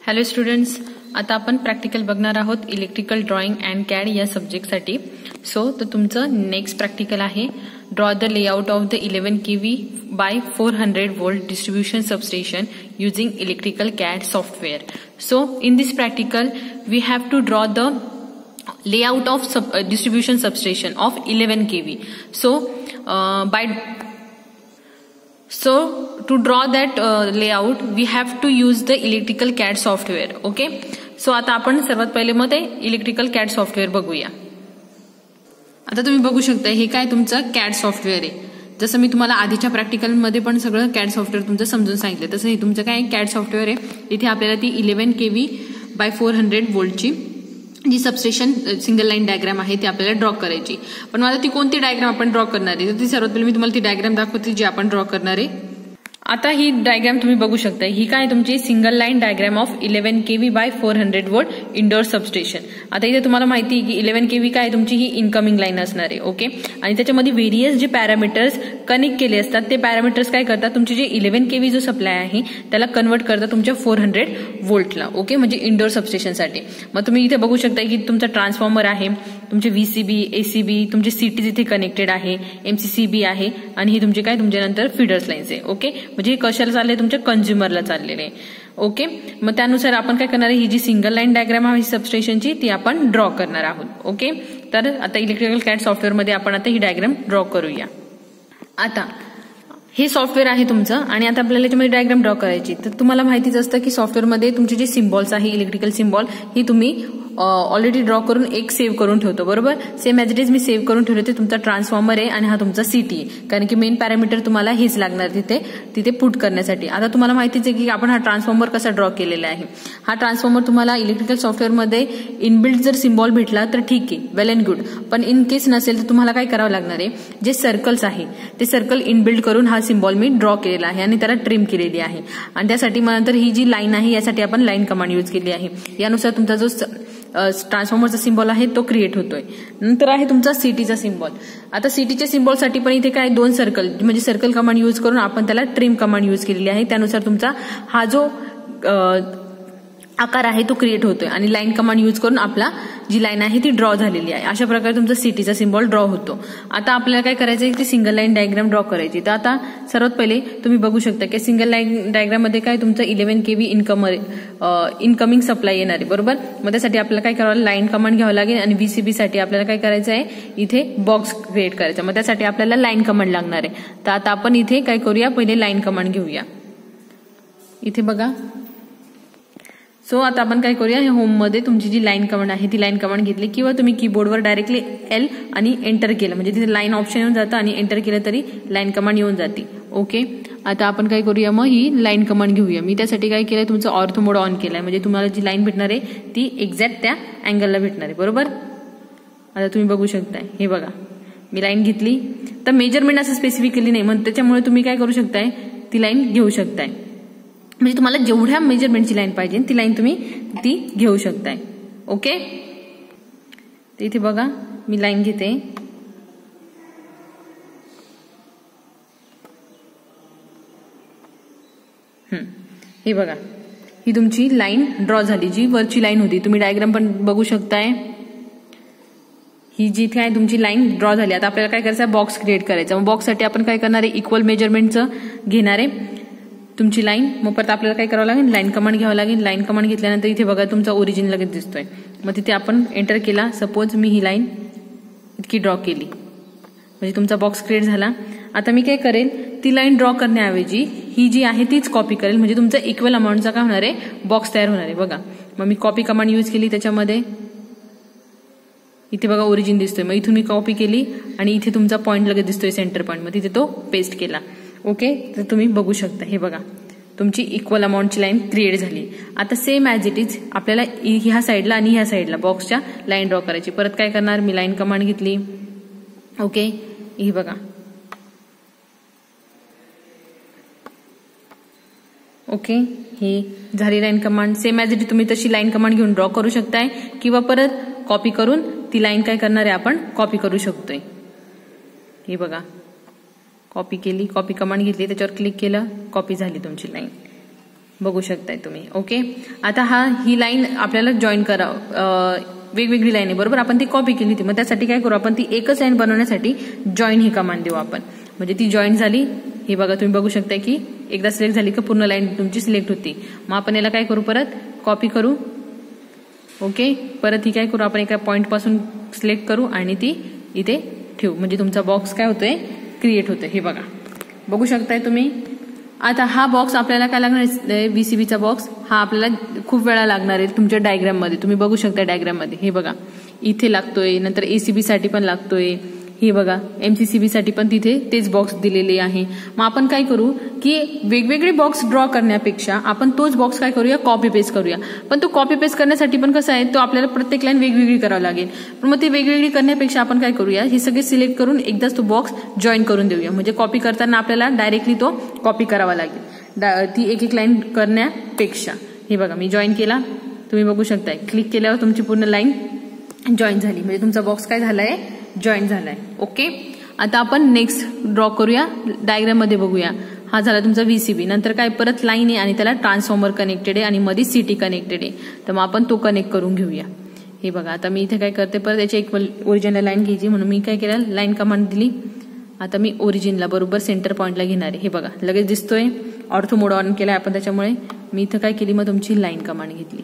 Hello students, आता आपण practical बघणार आहोत इलेक्ट्रिकल ड्रॉइंग अँड कॅड या सब्जेक्टसाठी. तर तुमचं नेक्स्ट प्रॅक्टिकल आहे draw the layout of the 11 kV by 400 volt distribution substation using electrical CAD software. So in this practical we have to draw the layout of distribution substation of 11 kV. So to draw that layout we have to use the electrical CAD software. Okay, so आता आपण सर्वात पहिले मग ते electrical CAD software बघूया. आता तुम्ही बघू शकता हे काय तुमचं CAD सॉफ्टवेअर आहे. जसं मी तुम्हाला आधीच्या प्रॅक्टिकल मध्ये पण सगळं CAD सॉफ्टवेअर तुमचं समजून सांगितलं, तसं हे तुमचं काय CAD सॉफ्टवेअर आहे. इथे आपल्याला ती 11 kV by 400 voltची जी सबस्टेशन सिंगल लाईन डायग्राम आहे ती आपल्याला ड्रॉ करायची. पण आता ती कोणती डायग्राम आपण ड्रॉ करणार आहे, तर ती सर्वात पहिले मी तुम्हाला ती डायग्राम दाखवते जी आपण ड्रॉ करणार आहे. आता ही डायग्राम तुम्ही बघू शकता, ही काय तुमची single line diagram of 11 kV by 400 volt indoor substation. आता इथे तुम्हाला माहिती आहे की 11 kV काय तुमची ही इनकमिंग लाईन असणार आहे. ओके, आणि त्याच्यामध्ये व्हेरियस जे पॅरामीटर्स कनेक्ट केले असतात ते पॅरामीटर्स काय करतात, तुमची जे 11 kV जो सप्लाय आहे त्याला कन्वर्ट करतात तुमच्या 400 voltला. ओके, म्हणजे इंडोर सबस्टेशनसाठी. मग तुम्ही इथे बघू शकता की तुमचा ट्रान्सफॉर्मर आहे, तुमचे VCB, ACB, तुमचे सिटीज इथे कनेक्टेड आहे, MCCB आहे, आणि हे तुमचे काय तुमच्या नंतर फीडर्स लाईन्स आहे. ओके, म्हणजे हे कशाला चालले, तुमच्या कंझ्युमरला चाललेले आहे. ओके, मग त्यानुसार आपण काय करणार आहे, ही जी सिंगल लाईन डायग्राम आहे सबस्टेशनची ती आपण ड्रॉ करणार आहोत. ओके, तर आता इलेक्ट्रिकल CAD सॉफ्टवेअरमध्ये आपण आता ही डायग्राम ड्रॉ करूया. आता हे सॉफ्टवेअर आहे तुमचं आणि आता आपल्याला याच्यामध्ये डायग्राम ड्रॉ करायची. तर तुम्हाला माहितीच असतं की सॉफ्टवेअरमध्ये तुमचे जे सिम्बॉल्स आहे इलेक्ट्रिकल सिम्बॉल ही तुम्ही ऑलरेडी ड्रॉ करून एक सेव्ह करून ठेवतो. बरोबर, same as it is me save करून ठेवले. ते तुमचा ट्रान्सफॉर्मर आहे आणि हा तुमचा सिटी आहे, कारण की मेन पॅरामीटर तुम्हाला हेच लागणार तिथे पुट करण्यासाठी. आता तुम्हाला माहितीच आहे की आपण हा ट्रान्सफॉर्मर कसा ड्रॉ केलेला आहे. हा ट्रान्सफॉर्मर तुम्हाला इलेक्ट्रिकल सॉफ्टवेअरमध्ये इनबिल्ट जर सिम्बॉल भेटला तर ठीक आहे, वेल अँड गुड. पण इन केस नसेल तर तुम्हाला काय करावं लागणार आहे, जे सर्कल्स आहे ते सर्कल इनबिल्ट करून हा सिम्बॉल मी ड्रॉ केलेला आहे आणि त्याला ट्रिम केलेली आहे. आणि त्यासाठी मग नंतर ही जी लाईन आहे यासाठी आपण लाईन कमांड यूज केली आहे. यानुसार तुमचा जो ट्रान्सफॉर्मरचा सिम्बॉल आहे तो क्रिएट होतोय. नंतर आहे तुमचा सिटीचा सिम्बॉल. आता सिटीच्या सिम्बॉलसाठी पण इथे काय दोन सर्कल म्हणजे सर्कल कमांड यूज करून आपण त्याला ट्रिम कमांड यूज केलेली आहे. त्यानुसार तुमचा हा जो आकार आहे तो क्रिएट होतोय आणि लाईन कमांड यूज करून आपला जी लाईन आहे ती ड्रॉ झालेली आहे. अशा प्रकारे तुमचा सिटीचा सिम्बॉल ड्रॉ होतो. आता आपल्याला काय करायचं आहे, ती सिंगल लाईन डायग्राम ड्रॉ करायची. तर आता सर्वात पहिले तुम्ही बघू शकता की सिंगल लाईन डायग्राम मध्ये काय तुमचं 11 kV इनकमिंग सप्लाय येणार आहे. बरोबर, मग त्यासाठी आपल्याला काय करावं, लाईन कमांड घ्यावं लागेल आणि VCB साठी आपल्याला काय करायचं आहे, इथे बॉक्स क्रिएट करायचा. मग त्यासाठी आपल्याला लाईन कमांड लागणार आहे. तर आता आपण इथे काय करूया, पहिले लाईन कमांड घेऊया. इथे बघा, आता आपण काय करूया, हे होम मध्ये तुमची जी लाईन कमांड आहे ती लाईन कमांड घेतली किंवा तुम्ही कीबोर्डवर डायरेक्टली L आणि एंटर केलं म्हणजे तिथे लाईन ऑप्शन येऊन जातं आणि एंटर केलं तरी लाईन कमांड येऊन जाते. ओके, आता आपण काय करूया, मग ही लाईन कमांड घेऊया. मी त्यासाठी काय केलंय, तुमचं ऑर्थो मोड ऑन केलाय म्हणजे तुम्हाला जी लाईन भेटणार आहे ती एक्झॅक्ट त्या अँगलला भेटणार आहे. बरोबर, आता तुम्ही बघू शकताय, हे बघा मी लाईन घेतली. तर मेजरमेंट असं स्पेसिफिकली नाही, मग त्याच्यामुळे तुम्ही काय करू शकताय, ती लाईन घेऊ शकताय. म्हणजे तुम्हाला जेवढ्या मेजरमेंटची लाईन पाहिजे ती लाईन तुम्ही ती घेऊ शकताय. ओके, तर इथे बघा मी लाईन घेते. हे बघा ही तुमची लाईन ड्रॉ झाली, जी वरची लाईन होती. तुम्ही डायग्राम पण बघू शकताय, ही जी इथे आहे तुमची लाईन ड्रॉ झाली. आता आपल्याला काय करायचं, बॉक्स क्रिएट करायचा. मग बॉक्ससाठी आपण काय करणार आहे, इक्वल मेजरमेंटचं घेणार आहे तुमची लाईन. मग परत आपल्याला काय करावं लागेल, लाईन कमांड घ्यावं लागेल. लाईन कमांड घेतल्यानंतर इथे बघा तुमचा ओरिजिन लगेच दिसतोय. मग तिथे आपण एंटर केला. सपोज मी ही लाईन इतकी ड्रॉ केली म्हणजे तुमचा बॉक्स क्रिएट झाला. आता मी काय करेल, ती लाईन ड्रॉ करण्याऐवजी ही जी आहे तीच कॉपी करेल म्हणजे तुमचा इक्वल अमाऊंटचा काय होणार आहे, बॉक्स तयार होणार आहे. बघा, मग मी कॉपी कमांड यूज केली. त्याच्यामध्ये इथे बघा ओरिजिन दिसतोय. मग इथून मी कॉपी केली आणि इथे तुमचा पॉईंट लगेच दिसतोय सेंटर पॉईंट, मग तिथे तो पेस्ट केला. ओके, तर तुम्ही बघू शकता, हे बघा तुमची इक्वल अमाऊंटची लाईन क्रिएट झाली. आता सेम ॲज इट इज आपल्याला ह्या साईडला आणि ह्या साईडला बॉक्सच्या लाईन ड्रॉ करायची. परत काय करणार, मी लाईन कमांड घेतली. ओके, हे बघा. ओके, ही झाली line command. Same as it is तुम्ही तशी लाईन कमांड घेऊन ड्रॉ करू शकताय किंवा परत कॉपी करून ती लाईन काय करणार आहे, आपण कॉपी करू शकतोय. हे बघा कॉपी केली, कॉपी कमांड घेतली, त्याच्यावर क्लिक केलं, कॉपी झाली तुमची लाईन. बघू शकताय तुम्ही. ओके, आता ही लाईन आपल्याला जॉईन करावं, वेगवेगळी लाईन आहे बरोबर, आपण ती कॉपी केली होती. मग त्यासाठी काय करू आपण, ती एकच लाईन बनवण्यासाठी जॉईन ही कमांड देऊ आपण. म्हणजे ती जॉईन झाली, हे बघा तुम्ही बघू शकताय की एकदा सिलेक्ट झाली की पूर्ण लाईन तुमची सिलेक्ट होती. मग आपण याला काय करू, परत कॉपी करू. ओके, परत ही काय करू आपण, एका पॉइंट पासून सिलेक्ट करू आणि ती इथे ठेवू. म्हणजे तुमचा बॉक्स काय होतोय, क्रिएट होतोय. हे बघा बघू शकताय तुम्ही. आता हा बॉक्स आपल्याला काय लागणार आहे, VCBचा बॉक्स हा आपल्याला खूप वेळा लागणार आहे तुमच्या डायग्राम मध्ये. तुम्ही बघू शकता डायग्राम मध्ये, हे बघा इथे लागतोय, नंतर ACB साठी पण लागतोय, हे बघा MCCB साठी पण तिथे तेच बॉक्स दिलेले आहे. मग आपण काय करू की वेगवेगळे बॉक्स ड्रॉ करण्यापेक्षा आपण तोच बॉक्स काय करूया, कॉपी पेस्ट करूया. पण तो कॉपी पेस्ट करण्यासाठी पण कसं आहे, तो आपल्याला प्रत्येक लाईन वेगवेगळी करावं लागेल. पण मग ती वेगवेगळी करण्यापेक्षा आपण काय करूया, हे सगळे सिलेक्ट करून एकदाच तो बॉक्स जॉईन करून देऊया. म्हणजे कॉपी करताना आपल्याला डायरेक्टली तो कॉपी करावा लागेल, ती एक एक लाईन करण्यापेक्षा. हे बघा मी जॉईन केला, तुम्ही बघू शकताय. क्लिक केल्यावर तुमची पूर्ण लाईन जॉईन झाली, म्हणजे तुमचा बॉक्स काय झालाय, जॉईन झालाय. ओके, आता आपण नेक्स्ट ड्रॉ करूया, डायग्राम मध्ये बघूया. हा झाला तुमचा VCB. नंतर काय परत लाईन आहे आणि त्याला ट्रान्सफॉर्मर कनेक्टेड आहे आणि मध्ये CT कनेक्टेड आहे. तर मग आपण तो कनेक्ट करून घेऊया. हे बघा आता मी इथे काय करते, परत याची एक ओरिजिनल लाईन घ्यायची म्हणून मी काय केलं, लाईन कमांड दिली. आता मी ओरिजिनला बरोबर सेंटर पॉइंटला घेणार आहे. हे बघा लगेच दिसतोय, ऑर्थो मोड ऑन केलाय आपण, त्याच्यामुळे मी इथं काय केली, मग तुमची लाईन कमांड घेतली.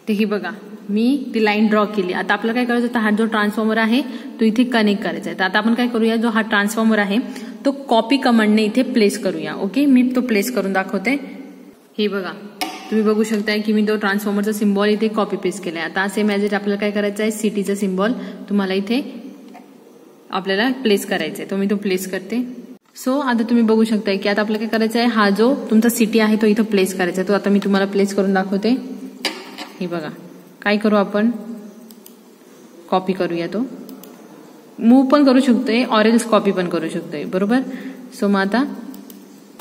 ते ही बघा मी ती लाईन ड्रॉ केली. आता आपल्याला काय करायचं, तर हा जो ट्रान्सफॉर्मर आहे तो इथे कनेक्ट करायचा आहे. तर आता आपण काय करूया, जो हा ट्रान्सफॉर्मर आहे तो कॉपी कमांडने इथे प्लेस करूया. ओके, मी तो प्लेस करून दाखवते. हे बघा तुम्ही बघू शकताय की मी तो ट्रान्सफॉर्मरचा सिम्बॉल इथे कॉपी पेस्ट केलाय. आता सेम ॲज इट आपल्याला काय करायचं आहे, CTचा सिम्बॉल तुम्हाला इथे आपल्याला प्लेस करायचा आहे. तो मी तो प्लेस करते. सो आता तुम्ही बघू शकताय की आता आपल्याला काय करायचं आहे, हा जो तुमचा CT आहे तो इथं प्लेस करायचा आहे. तो आता मी तुम्हाला प्लेस करून दाखवते. हे बघा काय करू आपण, कॉपी करूया, तो मूव्ह पण करू शकतोय ऑरेल्स कॉपी पण करू शकतोय बरोबर. सो मग आता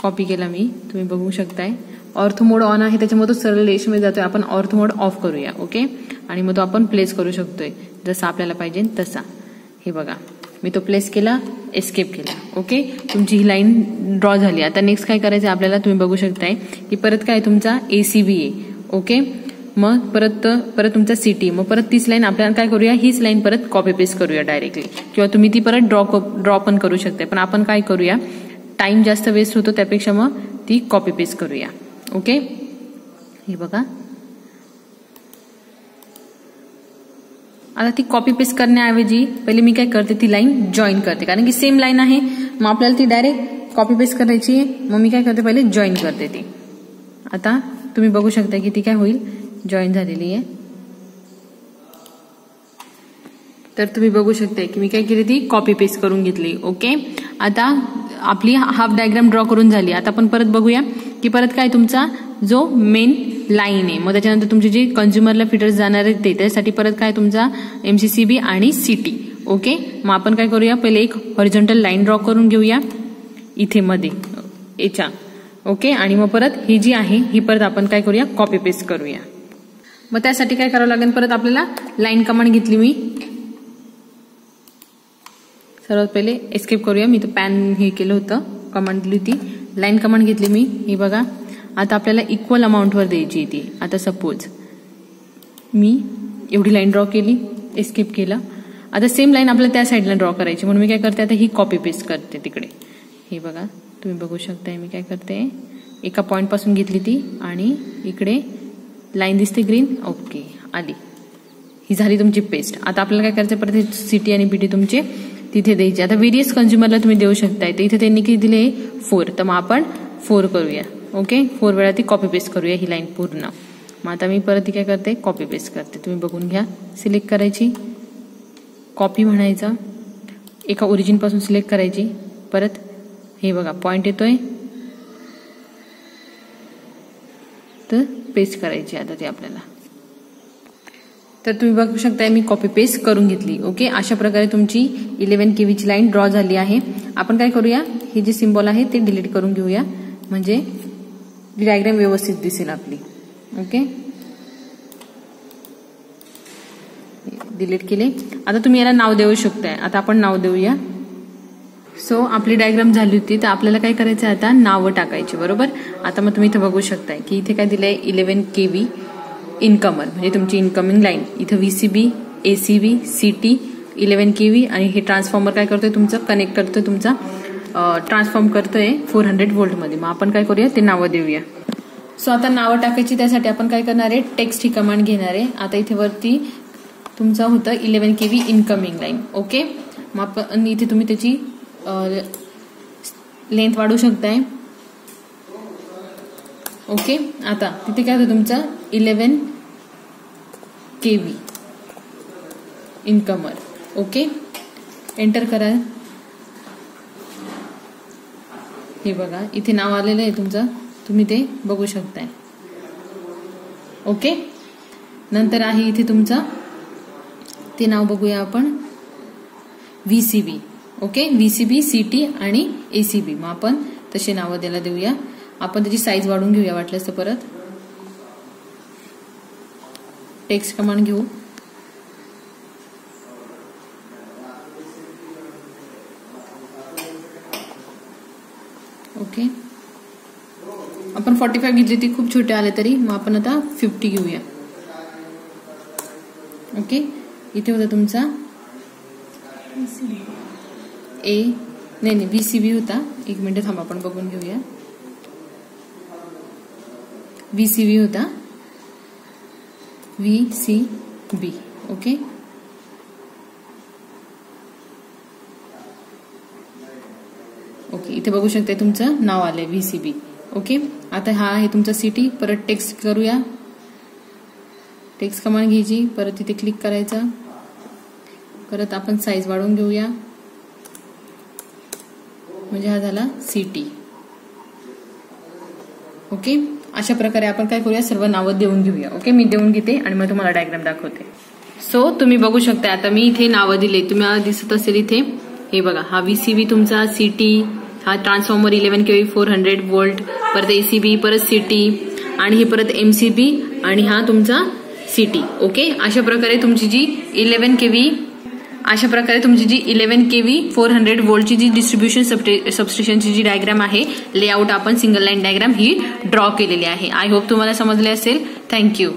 कॉपी केला मी, तुम्ही बघू शकताय. ऑर्थो मोड ऑन आहे त्याच्यामुळे तो सरळ रेषेमध्ये जातोय. आपण ऑर्थो मोड ऑफ करूया. ओके, आणि मग तो आपण प्लेस करू शकतोय जसा आपल्याला पाहिजे तसा. हे बघा मी तो प्लेस केला, एस्केप केला. ओके, तुमची ही लाईन ड्रॉ झाली. आता नेक्स्ट काय करायचं आपल्याला, तुम्ही बघू शकताय की परत काय तुमचा ACB आहे. ओके, मग परत तुमचा CT, मग परत तीच लाईन आपल्याला काय करूया, हीच लाईन परत कॉपी पेस्ट करूया डायरेक्टली, किंवा तुम्ही ती परत ड्रॉ पण करू शकता. पण आपण काय करूया, टाइम जास्त वेस्ट होतो त्यापेक्षा मग ती कॉपी पेस्ट करूया. ओके, हे बघा आता ती कॉपी पेस्ट करण्याऐवजी पहिले मी काय करते, ती लाईन जॉईन करते, कारण की सेम लाईन आहे. मग आपल्याला ती डायरेक्ट कॉपी पेस्ट करायची आहे. मग मी काय करते, पहिले जॉईन करते ती. आता तुम्ही बघू शकता की ती काय होईल, जॉईन झालेली आहे. तर तुम्ही बघू शकता की मी काय केली, ती कॉपी पेस्ट करून घेतली. ओके, आता आपली हाफ डायग्राम ड्रॉ करून झाली. आता आपण परत बघूया की परत काय तुमचा जो मेन लाईन आहे, मग त्याच्यानंतर तुमचे जे कंझ्युमरला फीडर्स जाणार आहेत ते, त्यासाठी परत काय तुमचा MCCB आणि CT. ओके, मग आपण काय करूया, पहिले एक हॉरिझॉन्टल लाईन ड्रॉ करून घेऊया इथे मध्ये याच्या. ओके, आणि मग परत ही जी आहे ही परत आपण काय करूया, कॉपी पेस्ट करूया. मग त्यासाठी काय करावं लागेल, परत आपल्याला लाईन कमांड घेतली मी. सर्वात पहिले एस्केप करूया. मी तो पॅन हे केलं होतं, कमांड दिली होती, लाईन कमांड घेतली मी. हे बघा आता आपल्याला इक्वल अमाऊंटवर द्यायची ती. आता सपोज मी एवढी लाईन ड्रॉ केली, एस्केप केला. आता सेम लाईन आपल्याला त्या साईडला ड्रॉ करायची, म्हणून मी काय करते, आता ही कॉपी पेस्ट करते तिकडे. हे बघा तुम्ही बघू शकताय मी काय करते, एका पॉइंट पासून घेतली ती आणि इकडे लाईन दिसते ग्रीन. ओके, आली, ही झाली तुमची पेस्ट. आता आपल्याला काय करायचं, परत CT आणि PT तुमचे तिथे द्यायचे. आता व्हेरियस कंझ्युमरला तुम्ही देऊ शकताय. तर इथे त्यांनी किती दिले, 4. तर मग आपण 4 करूया. ओके, 4 वेळा ती कॉपी पेस्ट करूया ही लाईन पूर्ण. मग आता मी परत ती काय करते, कॉपी पेस्ट करते. तुम्ही बघून घ्या, सिलेक्ट करायची, कॉपी म्हणायचा, एका ओरिजिन पासून सिलेक्ट करायची, परत हे बघा पॉइंट येतोय तर पेस्ट करायची. आता ते आपल्याला, तर तुम्ही बघू शकताय मी कॉपी पेस्ट करून घेतली. ओके, अशा प्रकारे तुमची 11 kV ची लाईन ड्रॉ झाली आहे. आपण काय करूया, हे जे सिम्बॉल आहे ते डिलीट करून घेऊया, म्हणजे डायग्राम व्यवस्थित दिसेल आपली. ओके, डिलीट केले. आता तुम्ही याला नाव देऊ शकताय. आता आपण नाव देऊया. सो आपली डायग्राम झाली होती. तर आपल्याला काय करायचं आहे आता, नावं टाकायची. बरोबर. आता मग तुम्ही इथे बघू शकताय की इथे काय दिलंय 11 kV इनकमर म्हणजे तुमची इनकमिंग लाईन. इथं VCB, ACB, CT 11 kV आणि हे ट्रान्सफॉर्मर काय करतोय तुमचं, कनेक्ट करतोय तुमचा ट्रान्सफॉर्म करतोय 400 व्होल्टमध्ये. मग आपण काय करूया, ते नावं देऊया. सो आता नावं टाकायची. त्यासाठी आपण काय करणार आहे, टेक्स्ट ही कमांड घेणार आहे. आता इथे वरती तुमचं होतं 11 kV इनकमिंग लाईन. ओके. मग आपण इथे तुम्ही त्याची लेंथ वाढवू शकताय. ओके. आता तिथे काय होतं तुमचं 11 kV इनकमर. ओके. एंटर करा. हे बघा इथे नाव आलेलं आहे तुमचं, तुम्ही ते बघू शकताय. ओके. नंतर आहे इथे तुमचं ते नाव बघूया आपण, VCB. ओके. VCB, CT आणि ACB. मग आपण तशी नावं द्यायला देऊया. आपण त्याची साईज वाढवून घेऊया वाटल्यास तर. परत टेक्स्ट कमांड घेऊ. ओके. आपण 45 घेतली, ती खूप छोटे आले तरी. मग आपण आता 50 घेऊया. ओके. इथे होता तुमचा नाही VCB होता. एक मिनिट थांबा, आपण बघून घेऊया. VCB होता, VCB. ओके. ओके. इथे बघू शकता तुमचं नाव आलंय VCB. ओके. आता हा आहे तुमचा CT. परत टेक्स्ट करूया. टेक्स्ट कमांड घ्यायची. परत इथे क्लिक करायचं. परत आपण साईज वाढवून घेऊया. म्हणजे हा झाला CT. ओके. अशा प्रकारे आपण काय करूया, सर्व नावं देऊन घेऊया. ओके. मी देऊन घेते आणि मग तुम्हाला डायग्राम दाखवते. सो तुम्ही बघू शकता आता मी इथे नावं दिले. तुम्हाला दिसत असेल इथे. हे बघा, हा VCB तुमचा, CT, हा ट्रान्सफॉर्मर 11 kV 400 व्होल्ट, परत ACB, परत CT आणि हे परत MCB आणि हा तुमचा CT. ओके. अशा प्रकारे तुमची जी 11 kV 400 व्होल्टची जी डिस्ट्रीब्युशन सबस्टेशनची जी डायग्राम आहे, लेआउट आपण सिंगल लाईन डायग्राम ही ड्रॉ केलेली आहे. आय होप तुम्हाला समजले असेल. थँक्यू.